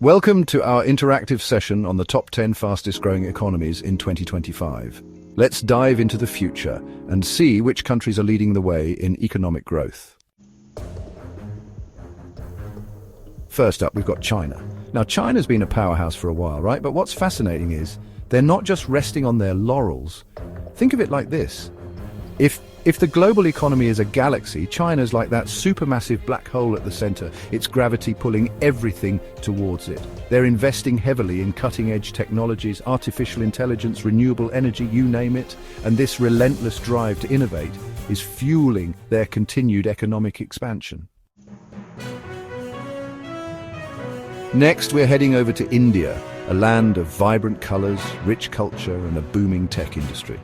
Welcome to our interactive session on the top 10 fastest growing economies in 2025. Let's dive into the future and see which countries are leading the way in economic growth. First up, we've got China. Now, China's been a powerhouse for a while, right? But what's fascinating is they're not just resting on their laurels. Think of it like this. If the global economy is a galaxy, China's like that supermassive black hole at the center, its gravity pulling everything towards it. They're investing heavily in cutting-edge technologies, artificial intelligence, renewable energy, you name it, and this relentless drive to innovate is fueling their continued economic expansion. Next, we're heading over to India, a land of vibrant colors, rich culture, and a booming tech industry.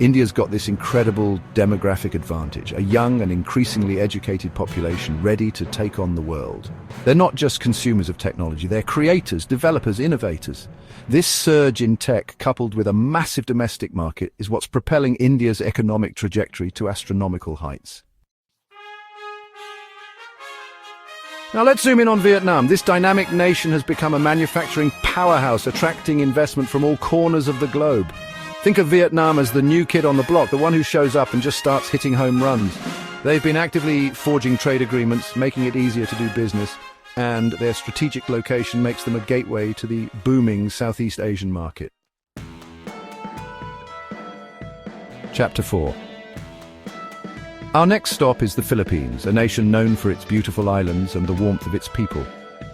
India's got this incredible demographic advantage, a young and increasingly educated population ready to take on the world. They're not just consumers of technology, they're creators, developers, innovators. This surge in tech, coupled with a massive domestic market, is what's propelling India's economic trajectory to astronomical heights. Now let's zoom in on Vietnam. This dynamic nation has become a manufacturing powerhouse, attracting investment from all corners of the globe. Think of Vietnam as the new kid on the block, the one who shows up and just starts hitting home runs. They've been actively forging trade agreements, making it easier to do business, and their strategic location makes them a gateway to the booming Southeast Asian market. Chapter 4. Our next stop is the Philippines, a nation known for its beautiful islands and the warmth of its people.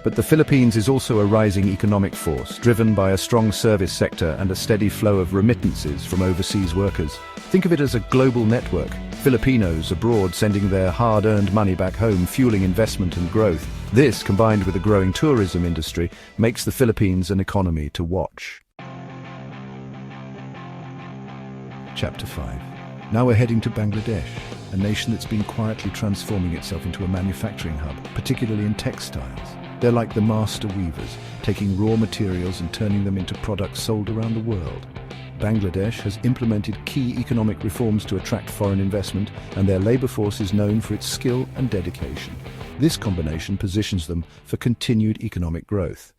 But the Philippines is also a rising economic force, driven by a strong service sector and a steady flow of remittances from overseas workers. Think of it as a global network, Filipinos abroad sending their hard-earned money back home, fueling investment and growth. This, combined with a growing tourism industry, makes the Philippines an economy to watch. Chapter 5. Now we're heading to Bangladesh, a nation that's been quietly transforming itself into a manufacturing hub, particularly in textiles. They're like the master weavers, taking raw materials and turning them into products sold around the world. Bangladesh has implemented key economic reforms to attract foreign investment, and their labor force is known for its skill and dedication. This combination positions them for continued economic growth.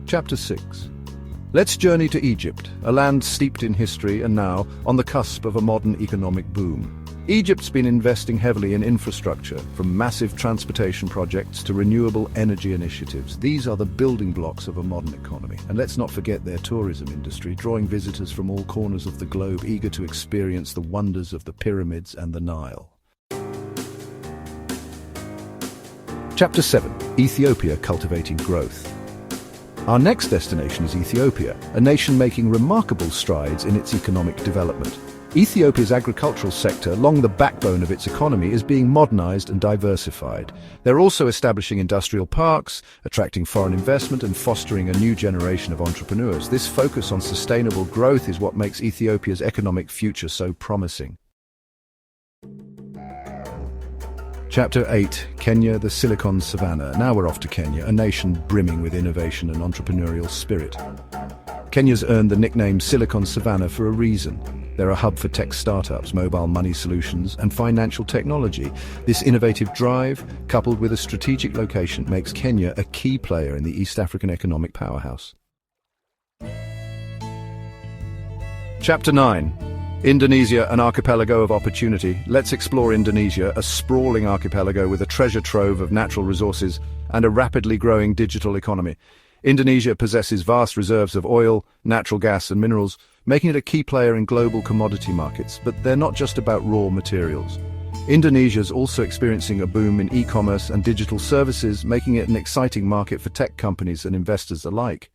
Chapter 6. Let's journey to Egypt, a land steeped in history and now on the cusp of a modern economic boom. Egypt's been investing heavily in infrastructure, from massive transportation projects to renewable energy initiatives. These are the building blocks of a modern economy. And let's not forget their tourism industry, drawing visitors from all corners of the globe, eager to experience the wonders of the pyramids and the Nile. Chapter 7. Ethiopia cultivating growth. Our next destination is Ethiopia, a nation making remarkable strides in its economic development. Ethiopia's agricultural sector, along the backbone of its economy, is being modernized and diversified. They're also establishing industrial parks, attracting foreign investment and fostering a new generation of entrepreneurs. This focus on sustainable growth is what makes Ethiopia's economic future so promising. Chapter 8. Kenya, the Silicon Savannah. Now we're off to Kenya, a nation brimming with innovation and entrepreneurial spirit. Kenya's earned the nickname Silicon Savannah for a reason. They're a hub for tech startups, mobile money solutions, and financial technology. This innovative drive, coupled with a strategic location, makes Kenya a key player in the East African economic powerhouse. Chapter 9. Indonesia, an archipelago of opportunity. Let's explore Indonesia, a sprawling archipelago with a treasure trove of natural resources and a rapidly growing digital economy. Indonesia possesses vast reserves of oil, natural gas and minerals, making it a key player in global commodity markets. But they're not just about raw materials. Indonesia's also experiencing a boom in e-commerce and digital services, making it an exciting market for tech companies and investors alike.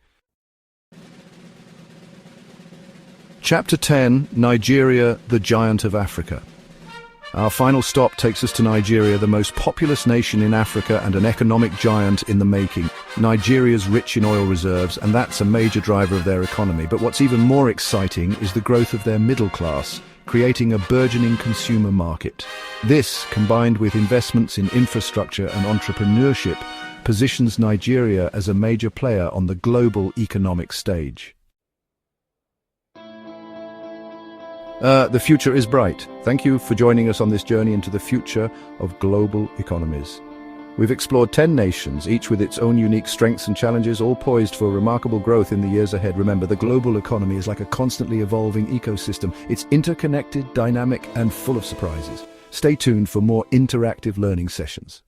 Chapter 10. Nigeria, the giant of Africa. Our final stop takes us to Nigeria, the most populous nation in Africa and an economic giant in the making. Nigeria's rich in oil reserves, and that's a major driver of their economy. But what's even more exciting is the growth of their middle class, creating a burgeoning consumer market. This, combined with investments in infrastructure and entrepreneurship, positions Nigeria as a major player on the global economic stage. The future is bright. Thank you for joining us on this journey into the future of global economies. We've explored 10 nations, each with its own unique strengths and challenges, all poised for remarkable growth in the years ahead. Remember, the global economy is like a constantly evolving ecosystem. It's interconnected, dynamic, and full of surprises. Stay tuned for more interactive learning sessions.